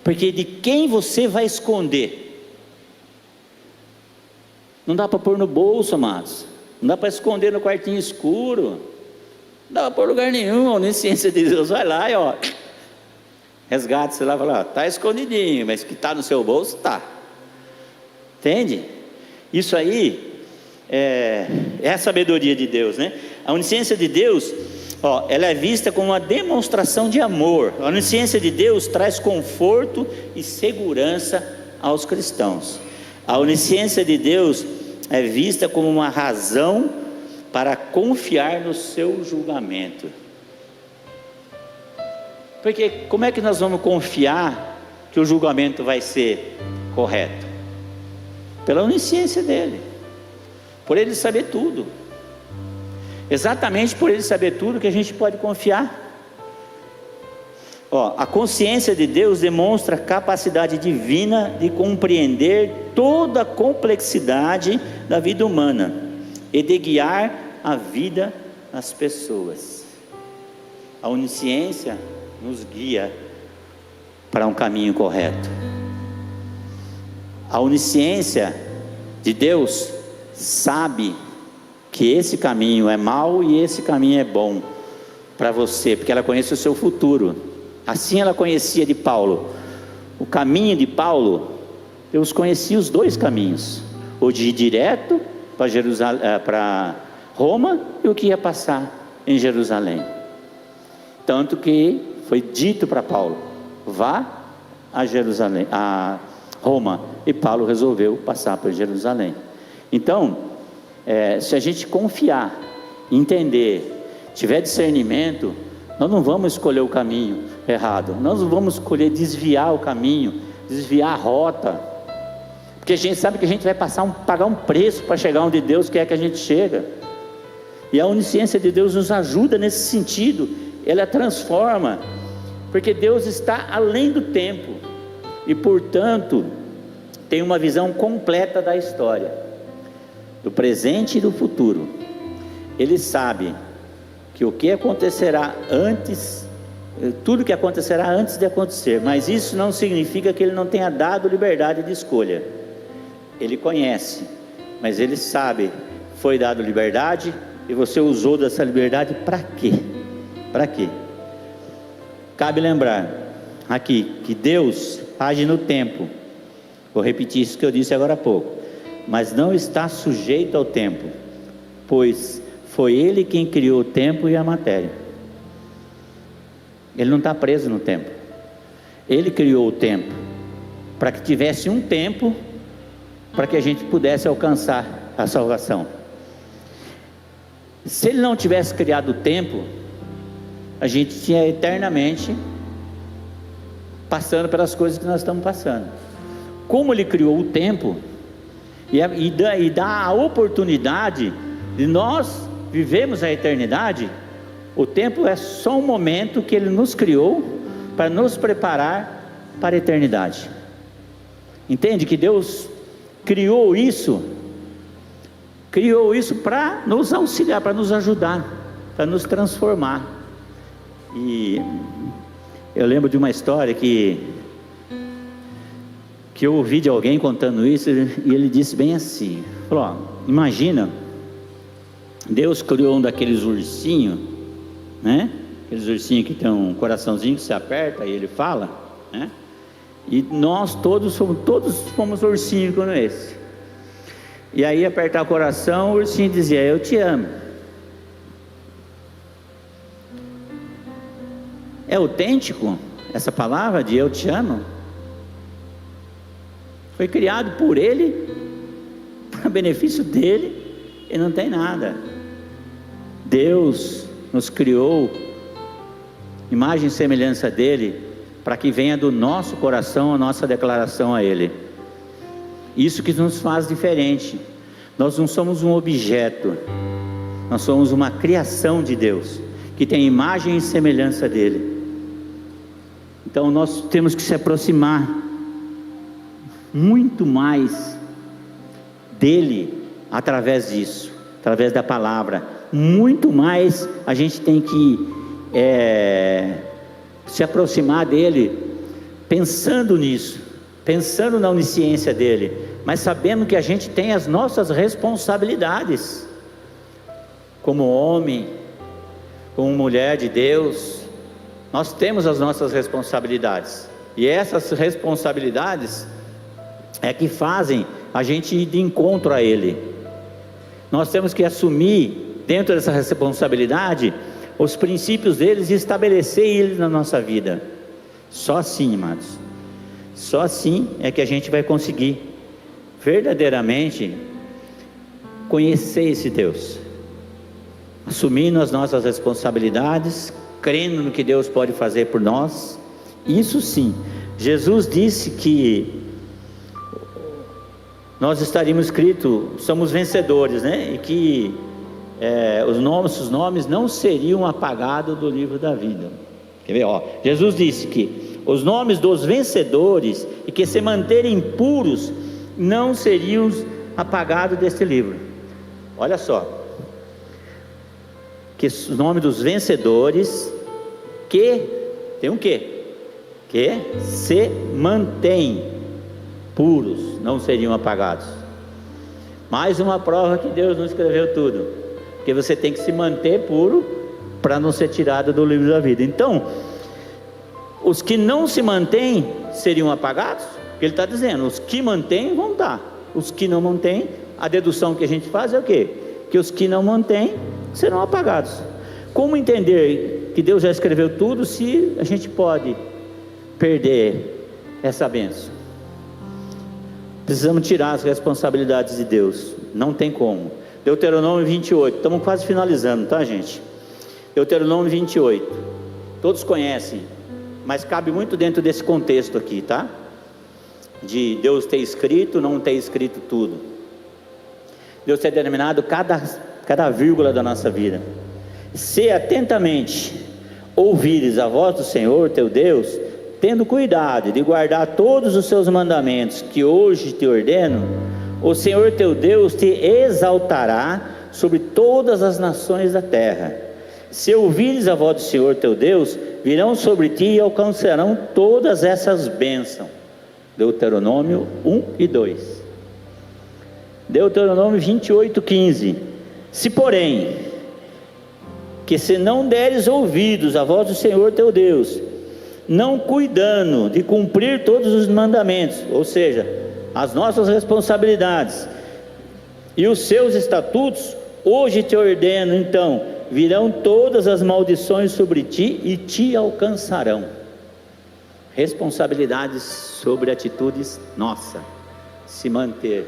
Speaker 2: porque de quem você vai esconder? Não dá para pôr no bolso, amados. Não dá para esconder no quartinho escuro. Não dá para pôr em lugar nenhum. A onisciência de Deus vai lá e ó, resgata, você lá fala, está escondidinho, mas que está no seu bolso, está. Entende? Isso aí é a sabedoria de Deus, né? A onisciência de Deus, ó, ela é vista como uma demonstração de amor. A onisciência de Deus traz conforto e segurança aos cristãos. A onisciência de Deus é vista como uma razão para confiar no seu julgamento. Porque como é que nós vamos confiar que o julgamento vai ser correto? Pela onisciência dele, por ele saber tudo. Exatamente por ele saber tudo que a gente pode confiar. Ó, a consciência de Deus demonstra a capacidade divina de compreender toda a complexidade da vida humana e de guiar a vida das pessoas. A onisciência nos guia para um caminho correto. A onisciência de Deus sabe que esse caminho é mau e esse caminho é bom para você, porque ela conhece o seu futuro. Assim ela conhecia de Paulo. O caminho de Paulo, Deus conhecia os dois caminhos: o de ir direto para Jerusalém, para Roma, e o que ia passar em Jerusalém. Tanto que foi dito para Paulo: vá a Jerusalém, a Roma, e Paulo resolveu passar por Jerusalém. Então, se a gente confiar, entender, tiver discernimento, nós não vamos escolher o caminho errado, nós não vamos escolher desviar o caminho, desviar a rota, porque a gente sabe que a gente vai pagar um preço para chegar onde Deus quer que a gente chegue. E a onisciência de Deus nos ajuda nesse sentido, ela transforma, porque Deus está além do tempo, e portanto tem uma visão completa da história, do presente e do futuro. Ele sabe que o que acontecerá antes, tudo que acontecerá antes de acontecer, mas isso não significa que ele não tenha dado liberdade de escolha. Ele conhece, mas ele sabe, foi dado liberdade, e você usou dessa liberdade para quê? Para quê? Cabe lembrar aqui que Deus age no tempo. Vou repetir isso que eu disse agora há pouco, mas não está sujeito ao tempo, pois foi Ele quem criou o tempo e a matéria. Ele não está preso no tempo. Ele criou o tempo para que tivesse um tempo para que a gente pudesse alcançar a salvação. Se Ele não tivesse criado o tempo, a gente tinha eternamente passando pelas coisas que nós estamos passando. Como Ele criou o tempo e dá a oportunidade de nós vivemos a eternidade, o tempo é só um momento que Ele nos criou para nos preparar para a eternidade. Entende que Deus criou isso para nos auxiliar, para nos ajudar, para nos transformar. E eu lembro de uma história que eu ouvi de alguém contando isso, e ele disse bem assim, falou, ó, imagina, Deus criou um daqueles ursinhos, né? Aqueles ursinhos que tem um coraçãozinho que se aperta e ele fala, né? E nós todos fomos ursinhos como esse. E aí apertar o coração, o ursinho dizia, eu te amo. É autêntico essa palavra de eu te amo? Foi criado por Ele, para benefício dele, e não tem nada. Deus nos criou, imagem e semelhança dele, para que venha do nosso coração a nossa declaração a Ele. Isso que nos faz diferente. Nós não somos um objeto, nós somos uma criação de Deus, que tem imagem e semelhança dele. Então nós temos que se aproximar muito mais dele através disso, através da palavra. Muito mais a gente tem que se aproximar dele, pensando nisso, pensando na onisciência dele, mas sabemos que a gente tem as nossas responsabilidades, como homem, como mulher de Deus. Nós temos as nossas responsabilidades, e essas responsabilidades é que fazem a gente ir de encontro a Ele. Nós temos que assumir, dentro dessa responsabilidade, os princípios deles e estabelecer eles na nossa vida. Só assim, amados, só assim é que a gente vai conseguir verdadeiramente conhecer esse Deus, assumindo as nossas responsabilidades, crendo no que Deus pode fazer por nós. Isso sim, Jesus disse que nós estaríamos escritos, somos vencedores, né? E que os nomes não seriam apagados do livro da vida. Quer ver? Jesus disse que os nomes dos vencedores e que se manterem puros não seriam apagados desse livro. Olha só, que os nomes dos vencedores que tem um quê? Que se mantêm puros não seriam apagados. Mais uma prova que Deus não escreveu tudo, porque você tem que se manter puro para não ser tirado do livro da vida. Então, os que não se mantêm seriam apagados, porque Ele está dizendo, os que mantêm vão estar, os que não mantêm, a dedução que a gente faz é o quê? Que os que não mantêm serão apagados. Como entender que Deus já escreveu tudo, se a gente pode perder essa bênção? Precisamos tirar as responsabilidades de Deus, não tem como. Deuteronômio 28, estamos quase finalizando, tá, gente? Deuteronômio 28, todos conhecem, mas cabe muito dentro desse contexto aqui, tá? De Deus ter escrito, não ter escrito tudo. Deus ter determinado cada vírgula da nossa vida. Se atentamente ouvires a voz do Senhor teu Deus, tendo cuidado de guardar todos os seus mandamentos que hoje te ordeno, o Senhor teu Deus te exaltará sobre todas as nações da terra. Se ouvires a voz do Senhor teu Deus, virão sobre ti e alcançarão todas essas bênçãos. Deuteronômio 1 e 2. Deuteronômio 28, 15. Se porém, que se não deres ouvidos à voz do Senhor teu Deus, não cuidando de cumprir todos os mandamentos, ou seja, as nossas responsabilidades e os seus estatutos, hoje te ordeno, então, virão todas as maldições sobre ti e te alcançarão. Responsabilidades sobre atitudes nossas, se manter,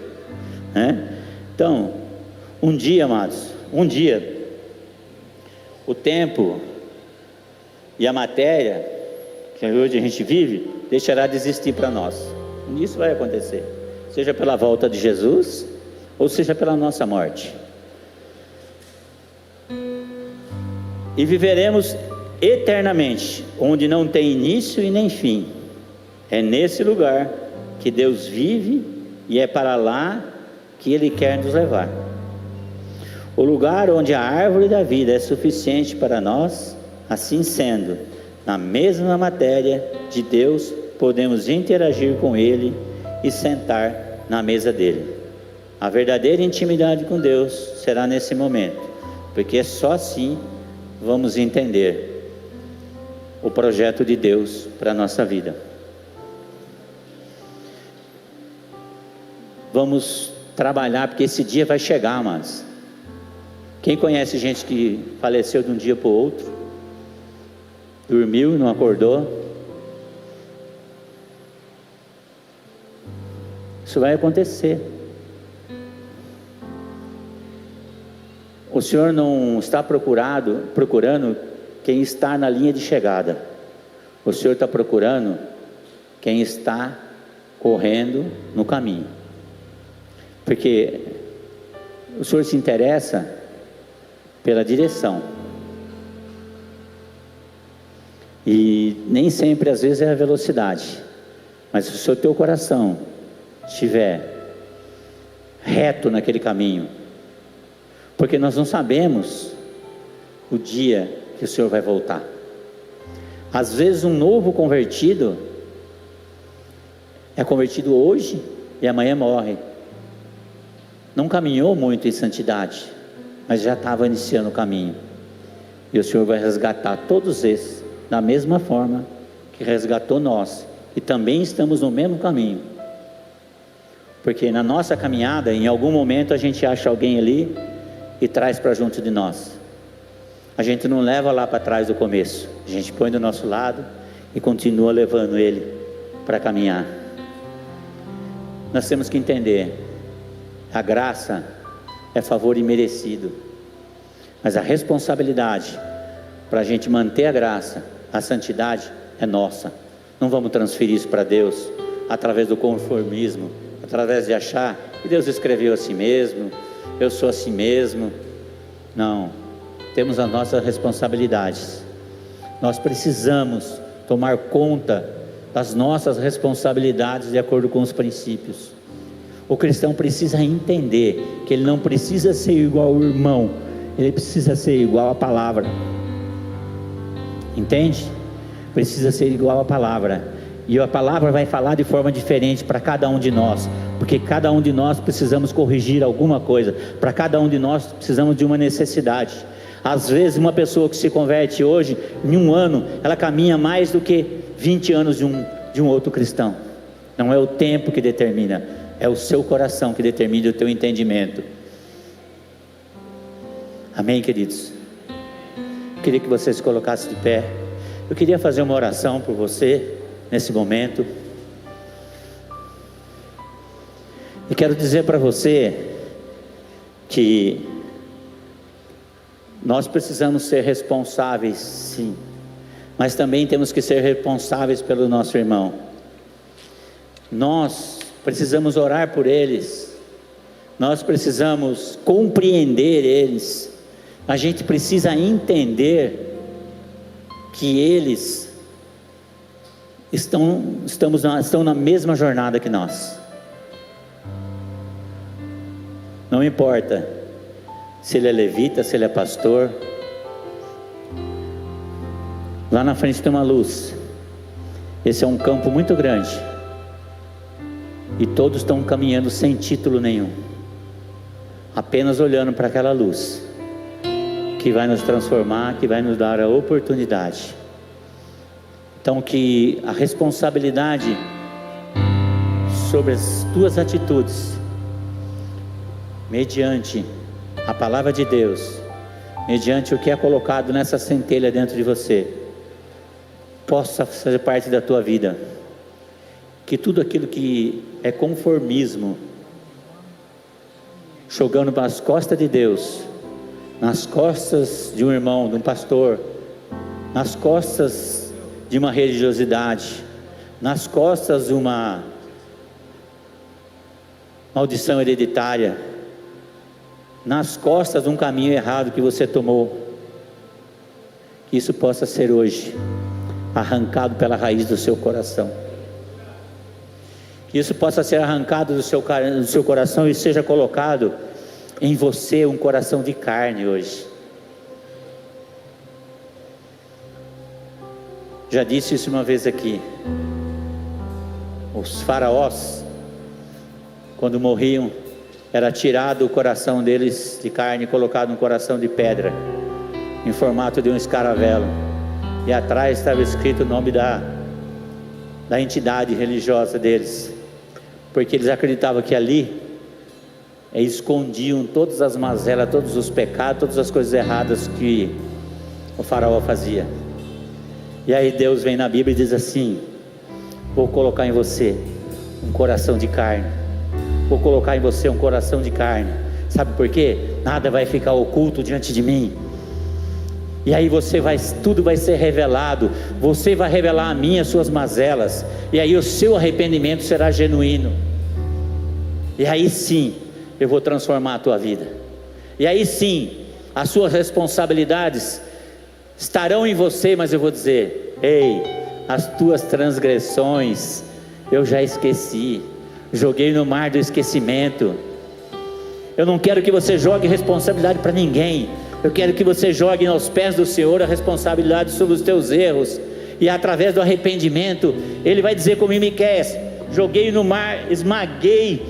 Speaker 2: né? Então, um dia, amados, o tempo e a matéria que hoje a gente vive, deixará de existir para nós. Isso vai acontecer, seja pela volta de Jesus, ou seja pela nossa morte. E viveremos eternamente, onde não tem início e nem fim. É nesse lugar que Deus vive, e é para lá que Ele quer nos levar. O lugar onde a árvore da vida é suficiente para nós, assim sendo, na mesma matéria de Deus, podemos interagir com Ele e sentar na mesa dele. A verdadeira intimidade com Deus será nesse momento, porque só assim vamos entender o projeto de Deus para a nossa vida. Vamos trabalhar, porque esse dia vai chegar, amados. Quem conhece gente que faleceu de um dia para o outro? Dormiu e não acordou? Isso vai acontecer. O Senhor não está procurando quem está na linha de chegada. O Senhor está procurando quem está correndo no caminho. Porque o Senhor se interessa pela direção. E nem sempre, às vezes, é a velocidade. Mas se o teu coração estiver reto naquele caminho, porque nós não sabemos o dia que o Senhor vai voltar. Às vezes um novo convertido é convertido hoje e amanhã morre. não caminhou muito em santidade, mas já estava iniciando o caminho. E o Senhor vai resgatar todos esses da mesma forma que resgatou nós, que também estamos no mesmo caminho. Porque na nossa caminhada, em algum momento a gente acha alguém ali e traz para junto de nós. A gente não leva lá para trás do começo, a gente põe do nosso lado e continua levando ele para caminhar. Nós temos que entender, a graça é favor imerecido, mas a responsabilidade para a gente manter a graça, a santidade é nossa. Não vamos transferir isso para Deus através do conformismo, através de achar que Deus escreveu assim mesmo, eu sou assim mesmo. Não, temos as nossas responsabilidades. Nós precisamos tomar conta das nossas responsabilidades de acordo com os princípios. O cristão precisa entender que ele não precisa ser igual ao irmão, ele precisa ser igual à palavra. Entende? Precisa ser igual à palavra. E a palavra vai falar de forma diferente para cada um de nós, porque cada um de nós precisamos corrigir alguma coisa, para cada um de nós precisamos de uma necessidade. Às vezes uma pessoa que se converte hoje, em um ano, ela caminha mais do que 20 anos de um outro cristão. Não é o tempo que determina, é o seu coração que determina o teu entendimento. Amém, queridos? Eu queria que você se colocasse de pé. Eu queria fazer uma oração por você nesse momento. E quero dizer para você que nós precisamos ser responsáveis, sim, mas também temos que ser responsáveis pelo nosso irmão. Nós precisamos orar por eles, nós precisamos compreender eles, a gente precisa entender que eles estão na mesma jornada que nós. Não importa se ele é levita, se ele é pastor. Lá na frente tem uma luz. Esse é um campo muito grande, e todos estão caminhando sem título nenhum, apenas olhando para aquela luz que vai nos transformar, que vai nos dar a oportunidade. Então, que a responsabilidade sobre as tuas atitudes, mediante a palavra de Deus, mediante o que é colocado nessa centelha dentro de você, possa fazer parte da tua vida. Que tudo aquilo que é conformismo, jogando para as costas de Deus, nas costas de um irmão, de um pastor, nas costas de uma religiosidade, nas costas de uma maldição hereditária, nas costas de um caminho errado que você tomou, que isso possa ser hoje arrancado pela raiz do seu coração, que isso possa ser arrancado do seu coração e seja colocado em você um coração de carne hoje. Já disse isso uma vez aqui. Os faraós, quando morriam, era tirado o coração deles de carne e colocado um coração de pedra, em formato de um escaravelo, e atrás estava escrito o nome da entidade religiosa deles, porque eles acreditavam que ali escondiam todas as mazelas, todos os pecados, todas as coisas erradas que o faraó fazia. E aí Deus vem na Bíblia e diz assim: vou colocar em você um coração de carne, vou colocar em você um coração de carne. Sabe por quê? Nada vai ficar oculto diante de mim. E aí tudo vai ser revelado. Você vai revelar a mim as suas mazelas, e aí o seu arrependimento será genuíno. E aí sim, eu vou transformar a tua vida. E aí sim, as suas responsabilidades estarão em você, mas eu vou dizer: ei, as tuas transgressões eu já esqueci, joguei no mar do esquecimento. Eu não quero que você jogue responsabilidade para ninguém. Eu quero que você jogue aos pés do Senhor a responsabilidade sobre os teus erros, e através do arrependimento Ele vai dizer como em Miqueias: joguei no mar, esmaguei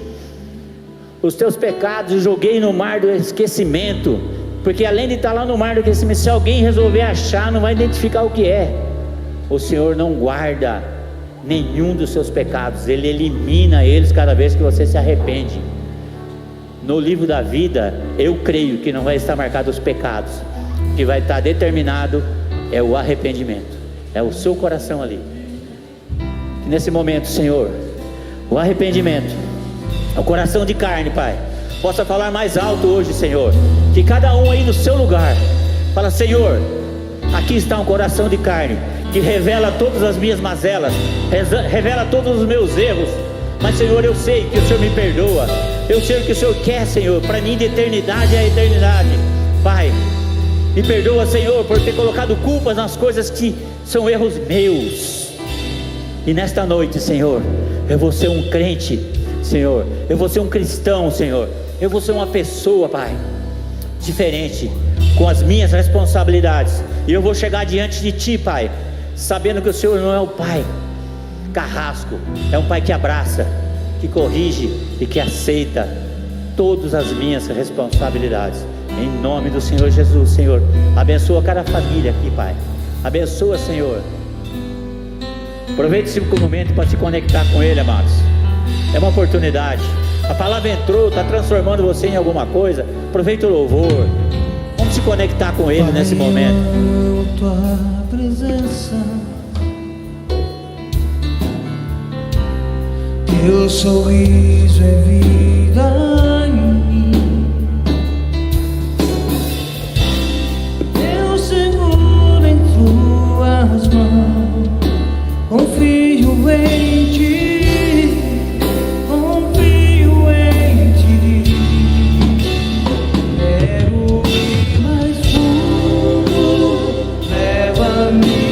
Speaker 2: os teus pecados e joguei no mar do esquecimento, porque além de estar lá no mar do esquecimento, se alguém resolver achar, não vai identificar o que é. O Senhor não guarda nenhum dos seus pecados, Ele elimina eles cada vez que você se arrepende. No livro da vida, eu creio que não vai estar marcado os pecados, o que vai estar determinado é o arrependimento, é o seu coração ali. Que nesse momento, Senhor, o arrependimento, o coração de carne, Pai, possa falar mais alto hoje, Senhor. Que cada um aí no seu lugar fala: Senhor, aqui está um coração de carne que revela todas as minhas mazelas, revela todos os meus erros, mas Senhor, eu sei que o Senhor me perdoa, eu sei o que o Senhor quer, Senhor, para mim de eternidade a eternidade. Pai, me perdoa, Senhor, por ter colocado culpas nas coisas que são erros meus. E nesta noite, Senhor, eu vou ser um crente, Senhor, eu vou ser um cristão, Senhor, eu vou ser uma pessoa, Pai, diferente, com as minhas responsabilidades, e eu vou chegar diante de Ti, Pai, sabendo que o Senhor não é o Pai carrasco, é um Pai que abraça, que corrige e que aceita todas as minhas responsabilidades. Em nome do Senhor Jesus, Senhor, abençoa cada família aqui, Pai, abençoa, Senhor. Aproveite esse momento para se conectar com Ele, amados. É uma oportunidade. A palavra entrou, está transformando você em alguma coisa. Aproveita o louvor. Vamos se conectar com Ele nesse momento.
Speaker 1: Tua presença, teu sorriso é vida em mim. Eu seguro em tuas mãos, confio em Ti, confio em Ti. Quero ir mais fundo, leva-me